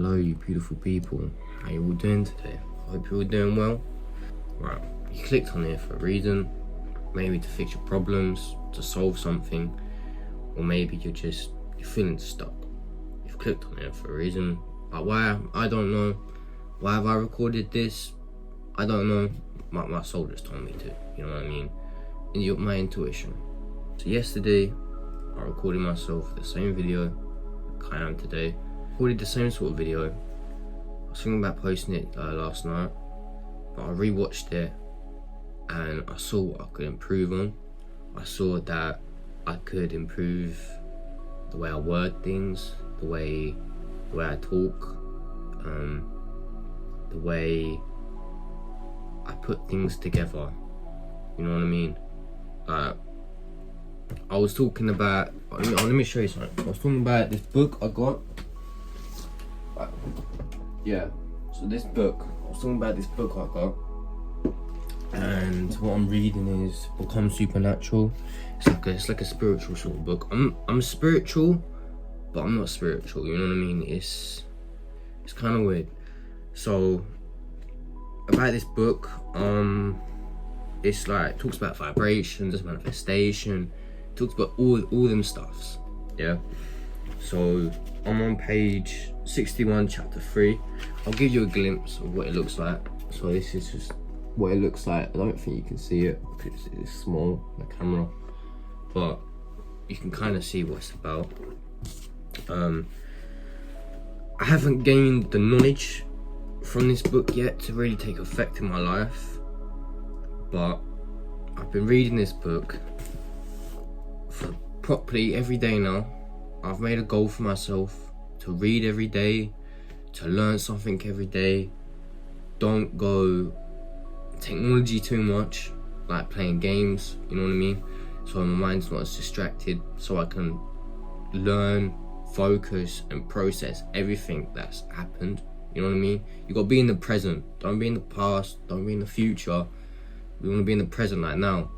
Hello you beautiful people, how you all doing today? Hope you're all doing well. Right, you clicked on here for a reason, maybe to fix your problems, to solve something, or maybe you're feeling stuck. You've clicked on here for a reason, but why? I don't know. Why have I recorded this? I don't know. My soul just told me to, you know what I mean? My intuition. So yesterday, I recorded myself the same video like I am today. Recorded the same sort of video. I was thinking about posting it last night, but I rewatched it and I saw what I could improve on. I saw that I could improve the way I word things, the way I talk, the way I put things together. You know what I mean? I was talking about, let me show you something. I was talking about this book I got. Yeah, so this book, I was talking about this book I got. And what I'm reading is Become Supernatural. It's like a spiritual sort of book. I'm spiritual, but I'm not spiritual, you know what I mean? It's kind of weird. So, about this book, it's like, talks about vibrations, manifestation, talks about all them stuffs, yeah? So, I'm on page 61, chapter 3. I'll give you a glimpse of what it looks like. So this is just what it looks like. I don't think you can see it because it's small, the camera, but you can kind of see what it's about. I haven't gained the knowledge from this book yet to really take effect in my life, but I've been reading this book for properly every day now. I've made a goal for myself to read every day, to learn something every day. Don't go technology too much, like playing games, you know what I mean? So my mind's not as distracted, so I can learn, focus and process everything that's happened, you know what I mean? You gotta be in the present, don't be in the past, don't be in the future. We wanna be in the present like now.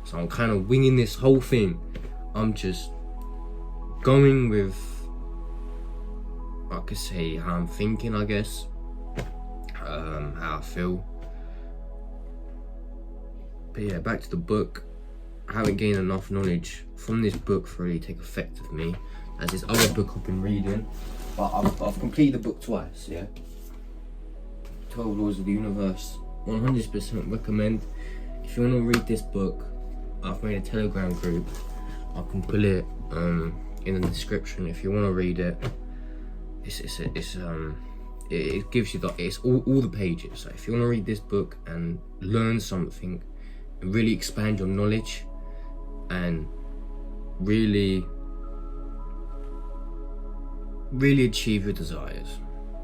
So I'm kind of winging this whole thing. I'm just going with, I could say, how I'm thinking, I guess, how I feel. But yeah, back to the book. I haven't gained enough knowledge from this book for really take effect of me. As this other book I've been reading, but I've completed the book twice, yeah? 12 Laws of the Universe, 100% recommend. If you want to read this book, I've made a Telegram group. I can put it in the description if you want to read it. It gives you it's all the pages. So if you want to read this book and learn something and really expand your knowledge and really achieve your desires,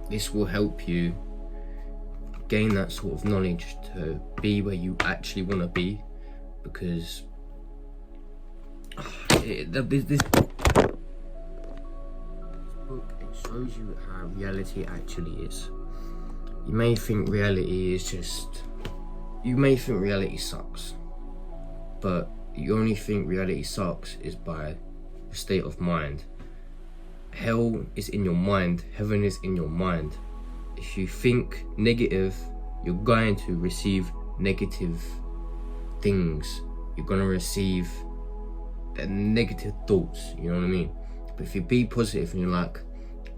this will help you gain that sort of knowledge to be where you actually want to be, because this book, it shows you how reality actually is. You may think reality sucks, but you only think reality sucks is by the state of mind. Hell is in your mind, heaven is in your mind. If you think negative, you're going to receive negative things. You're gonna receive the negative thoughts, you know what I mean? But if you be positive and you're like,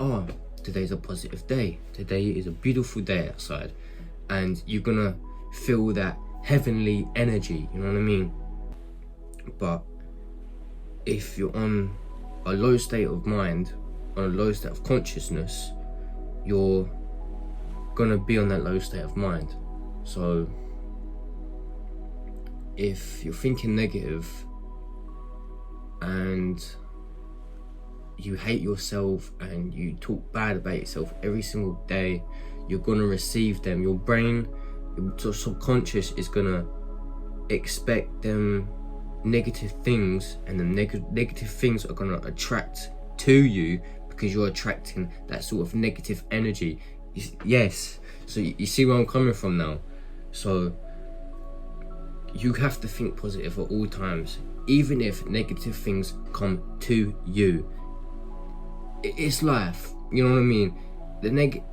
oh, today's a positive day, today is a beautiful day outside, and you're gonna feel that heavenly energy, you know what I mean? But if you're on a low state of mind, on a low state of consciousness, you're gonna be on that low state of mind. So if you're thinking negative and you hate yourself and you talk bad about yourself every single day, you're gonna receive them. Your brain, your subconscious is gonna expect them negative things, and the negative things are gonna attract to you because you're attracting that sort of negative energy. Yes, so you see where I'm coming from now. So you have to think positive at all times, even if negative things come to you. It's life, you know what I mean?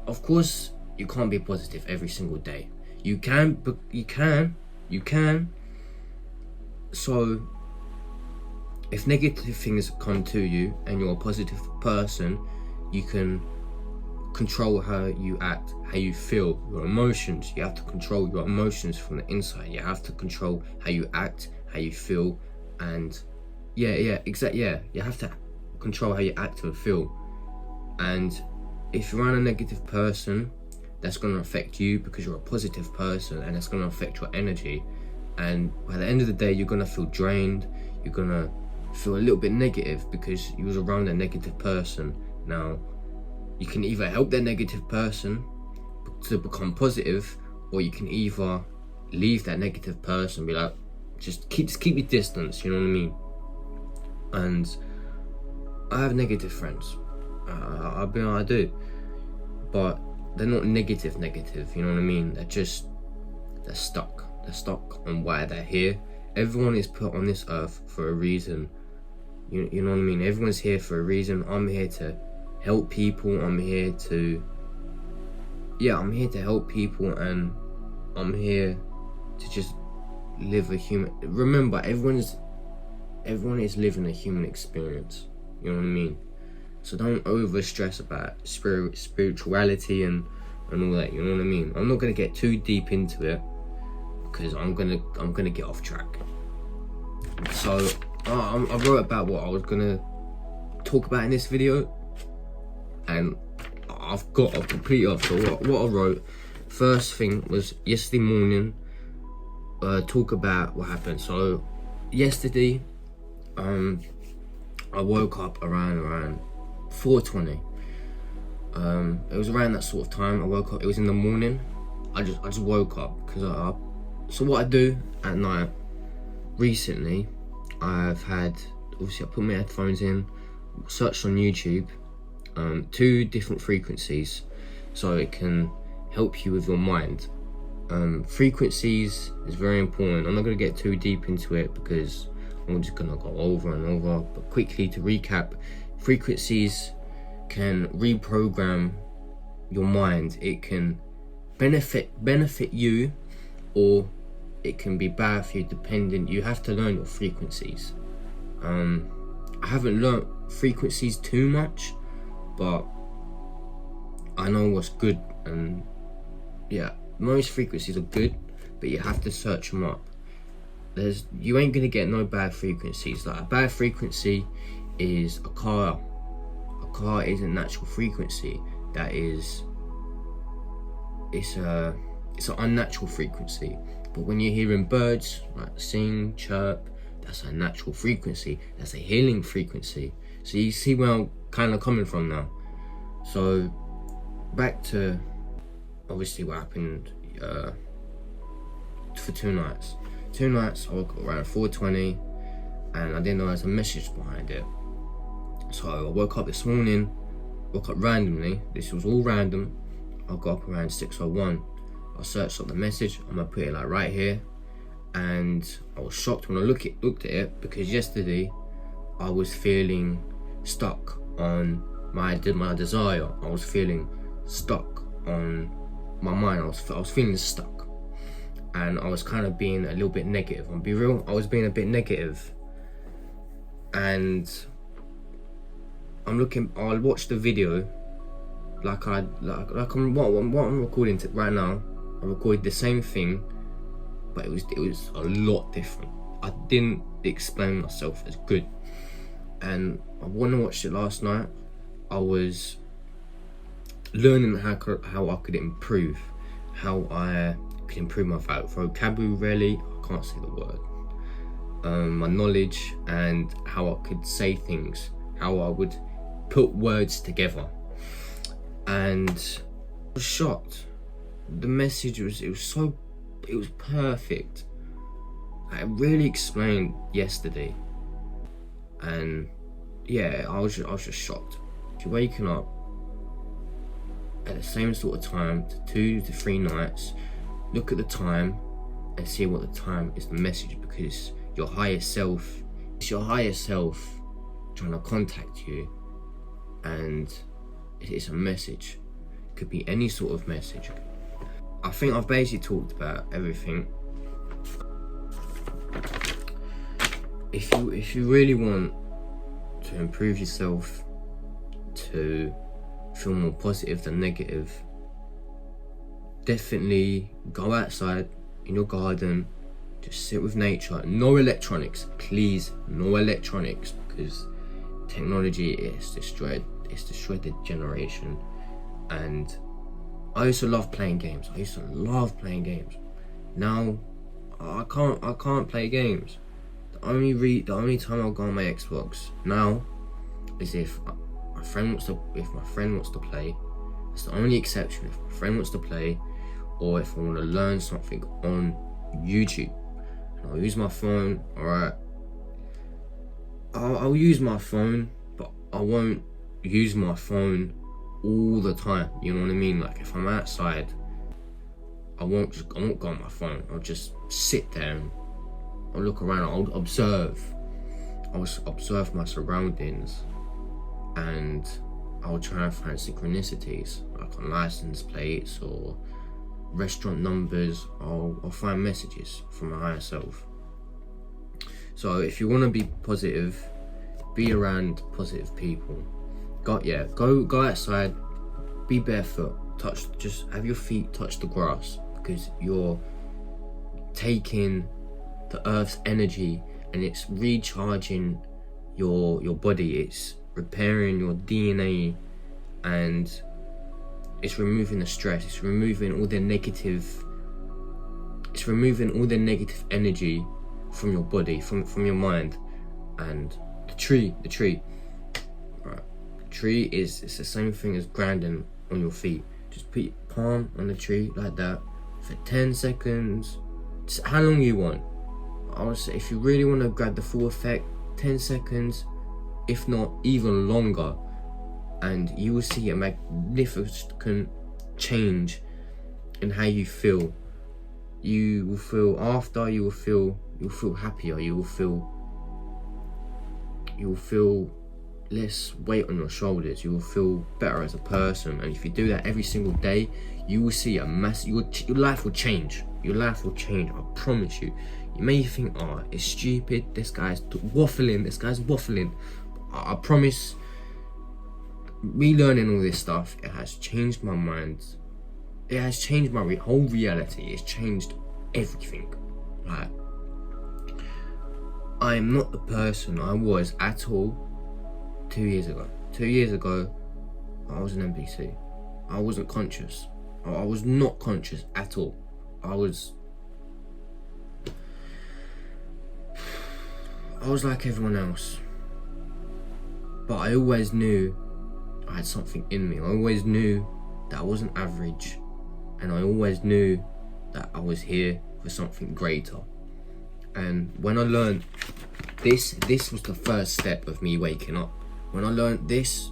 of course you can't be positive every single day. You can, but you can. So if negative things come to you and you're a positive person, you can control how you act, how you feel, your emotions. You have to control your emotions from the inside. You have to control how you act, how you feel, and you have to control how you act and feel. And if you're around a negative person, that's going to affect you because you're a positive person, and that's going to affect your energy. And by the end of the day, you're going to feel drained. You're going to feel a little bit negative because you was around a negative person. Now, you can either help that negative person to become positive, or you can either leave that negative person, be like, just keep your distance, you know what I mean? And I have negative friends. I do, but they're not negative, you know what I mean? They're stuck on why they're here. Everyone is put on this earth for a reason. You know what I mean? Everyone's here for a reason. I'm here to help people. I'm here to help people, and I'm here to just live a human. Remember, everyone is living a human experience. You know what I mean? So don't over stress about spirituality and all that. You know what I mean? I'm not gonna get too deep into it because I'm gonna get off track. So I wrote about what I was gonna talk about in this video, and I've completely off. So what I wrote, first thing was yesterday morning. Talk about what happened. So yesterday, I woke up around 4:20. It was around that sort of time I woke up. It was in the morning. I just woke up because so what I do at night recently, I put my headphones in, searched on YouTube, 2 different frequencies, so it can help you with your mind. Frequencies is very important. I'm not going to get too deep into it because I'm just going to go over and over, but quickly to recap, frequencies can reprogram your mind. It can benefit you, or it can be bad for you, depending. You have to learn your frequencies. I haven't learnt frequencies too much, but I know what's good, and most frequencies are good, but you have to search them up. You ain't gonna get no bad frequencies. Like, a bad frequency is a car. A car is a natural frequency. It's an unnatural frequency. But when you're hearing birds like sing, chirp, that's a natural frequency. That's a healing frequency. So you see where I'm kind of coming from now. So back to obviously what happened for 2 nights. 2 nights I woke up around 4:20, and I didn't know there was a message behind it. So I woke up this morning, woke up randomly. This was all random. I got up around 6:01. I searched up the message. I'm gonna put it like right here, and I was shocked when I looked at it, because yesterday I was feeling stuck on my desire. I was feeling stuck on my mind. I was feeling stuck, and I was kind of being a little bit negative. I'll be real, I was being a bit negative, and I'll watch the video like what I'm recording right now. I recorded the same thing, but it was a lot different. I didn't explain myself as good, and when I watched it last night, I was learning how I could improve, how I could improve my vocabulary. I can't say the word. My knowledge, and how I could say things, how I would put words together. And I was shocked. The message was perfect. I really explained yesterday, and I was just shocked. If you're waking up at the same sort of time, 2 to 3 nights, look at the time and see what the time is, the message, because it's your higher self trying to contact you, and it's a message. could be any sort of message. I think I've basically talked about everything. If you really want to improve yourself, to feel more positive than negative, definitely go outside in your garden, just sit with nature. No electronics, please, no electronics, because technology is destroyed. It's destroyed the generation. And I used to love playing games. Now I can't play games. The only time I'll go on my Xbox now is if my friend wants to play. It's the only exception. If my friend wants to play, or if I want to learn something on YouTube, and I'll use my phone. Alright, I'll use my phone, but I won't use my phone all the time. You know what I mean? Like, if I'm outside, I won't go on my phone. I'll just sit there and I'll look around. I'll observe my surroundings, and I'll try and find synchronicities, like on license plates or restaurant numbers. I'll find messages from my higher self. So if you want to be positive, be around positive people. Go outside, be barefoot, just have your feet touch the grass, because you're taking the earth's energy and it's recharging your body. It's repairing your DNA, and it's removing the stress. It's removing all the negative energy from your body, from your mind. And the tree, right? The tree it's the same thing as grounding on your feet. Just put your palm on the tree like that for 10 seconds. Just how long you want. I would say, if you really want to grab the full effect, 10 seconds, if not even longer, and you will see a magnificent change in how you feel. You will feel happier. You will feel less weight on your shoulders. You will feel better as a person. And if you do that every single day, you will see your life will change. Your life will change, I promise you. You may think, oh, it's stupid, this guy's waffling. I promise, me learning all this stuff, it has changed my mind. It has changed my whole reality. It's changed everything. Like, I am not the person I was at all 2 years ago. 2 years ago, I was an NPC. I wasn't conscious. I was not conscious at all. I was like everyone else. But I always knew I had something in me. I always knew that I wasn't average. And I always knew that I was here for something greater. And when I learned this was the first step of me waking up. When I learned this,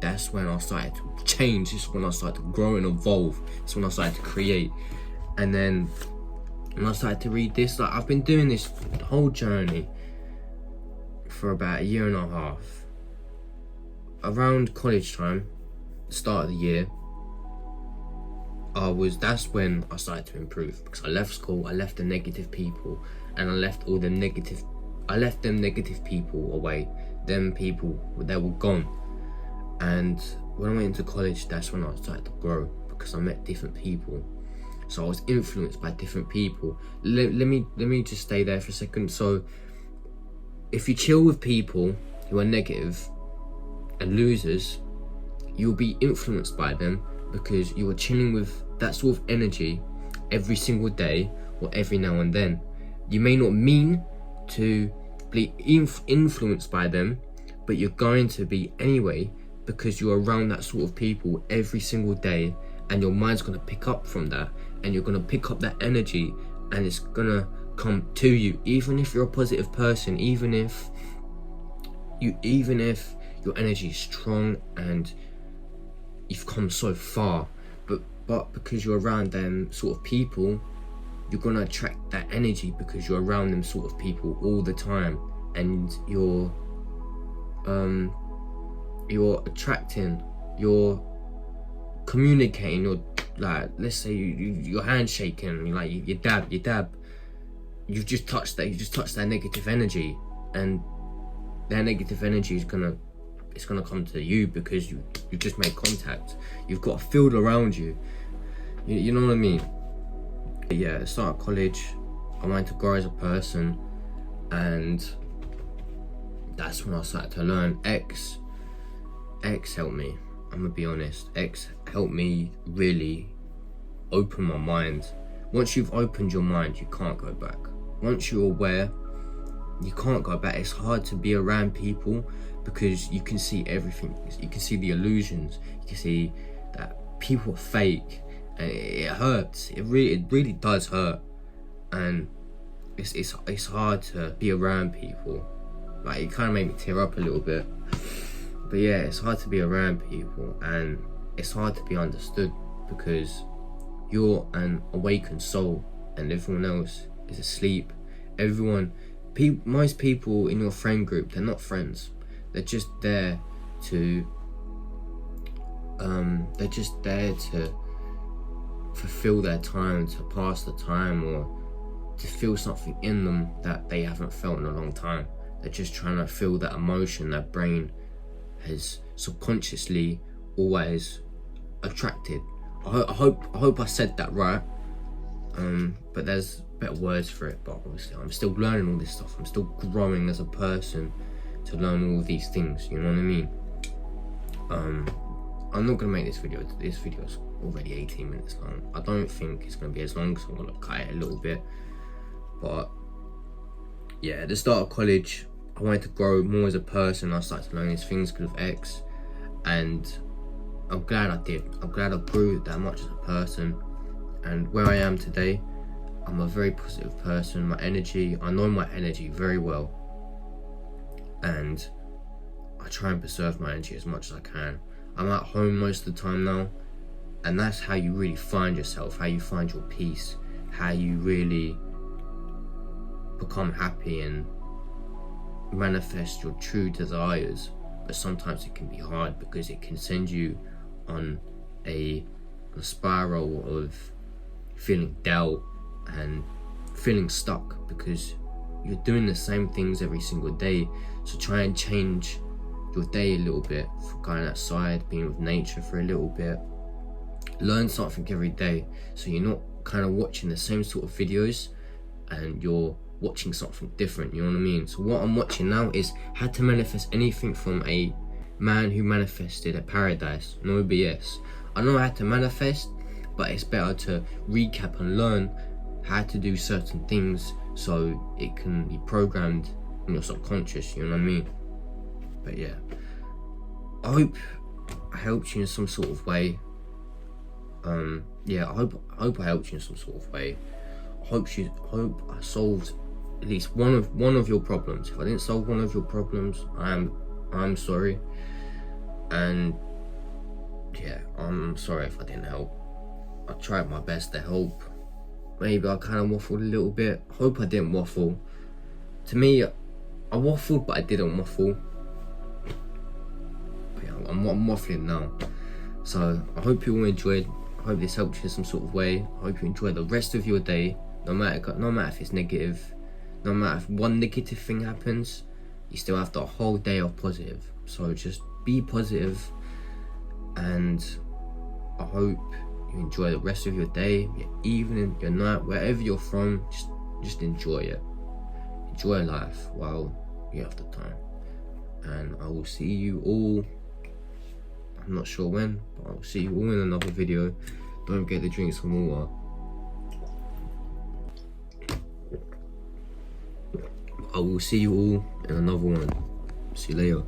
that's when I started to change. This is when I started to grow and evolve. It's when I started to create. And then when I started to read this, like, I've been doing this whole journey for about 1.5 years. Around college time, start of the year, that's when I started to improve, because I left school, I left the negative people, and I left them negative people away. Them people, they were gone. And when I went into college, that's when I started to grow, because I met different people. So I was influenced by different people. Let me just stay there for a second. So if you chill with people who are negative and losers, you'll be influenced by them, because you are chilling with that sort of energy every single day or every now and then. You may not mean to be influenced by them, but you're going to be anyway, because you're around that sort of people every single day, and your mind's going to pick up from that, and you're going to pick up that energy, and it's going to come to you. Even if you're a positive person, even if your energy is strong and you've come so far, but because you're around them sort of people, you're gonna attract that energy, because you're around them sort of people all the time, and you're communicating, or like, let's say you're handshaking, like you dab, you've just touched that negative energy, and that negative energy is gonna come to you because you just made contact. You've got a field around you. You know what I mean? Yeah, at the start of college, I wanted to grow as a person, and that's when I started to learn X helped me. I'm gonna be honest. X helped me really open my mind. Once you've opened your mind, you can't go back. Once you're aware, you can't go back. It's hard to be around people because you can see everything. You can see the illusions. You can see that people are fake, and it hurts. It really does hurt, and it's hard to be around people. Like, it kind of made me tear up a little bit. But yeah, it's hard to be around people, and it's hard to be understood because you're an awakened soul and everyone else is asleep. Most people in your friend group, they're not friends. They're just there to fulfill their time, to pass the time, or to feel something in them that they haven't felt in a long time. They're just trying to feel that emotion that brain has subconsciously always attracted. I hope I said that right. But there's better words for it. But obviously, I'm still learning all this stuff. I'm still growing as a person to learn all these things. You know what I mean? I'm not gonna make this video. This video's already 18 minutes long. I don't think it's gonna be as long, so I'm gonna cut it a little bit. But yeah, at the start of college, I wanted to grow more as a person. I started to learn these things because of X, and I'm glad I did. I'm glad I grew that much as a person, and where I am today, I'm a very positive person. I know my energy very well, and I try and preserve my energy as much as I can. I'm at home most of the time now, and that's how you really find yourself, how you find your peace, how you really become happy and manifest your true desires. But sometimes it can be hard because it can send you on a spiral of feeling doubt and feeling stuck because you're doing the same things every single day. So try and change your day a little bit, for going outside, being with nature for a little bit. Learn something every day, so you're not kind of watching the same sort of videos and you're watching something different. You know what I mean? So what I'm watching now is how to manifest anything from a man who manifested a paradise. No BS. I know how to manifest, but it's better to recap and learn how to do certain things so it can be programmed in your subconscious. You know what I mean? But yeah, I hope I helped you in some sort of way. I hope I helped you in some sort of way. I hope I solved at least one of your problems. If I didn't solve one of your problems, I'm sorry. And yeah, I'm sorry if I didn't help. I tried my best to help. Maybe I kind of waffled a little bit. I hope I didn't waffle. To me, I waffled, but I didn't waffle. But yeah, I'm waffling now. So I hope you all enjoyed. I hope this helped you in some sort of way. I hope you enjoy the rest of your day. No matter if it's negative, no matter if one negative thing happens, you still have the whole day of positive. So just be positive, and I hope you enjoy the rest of your day, your evening, your night, wherever you're from. Just enjoy it. Enjoy life while you have the time. And I will see you all, I'm not sure when, but I'll see you all in another video. Don't forget to drink some water. I will see you all in another one. See you later.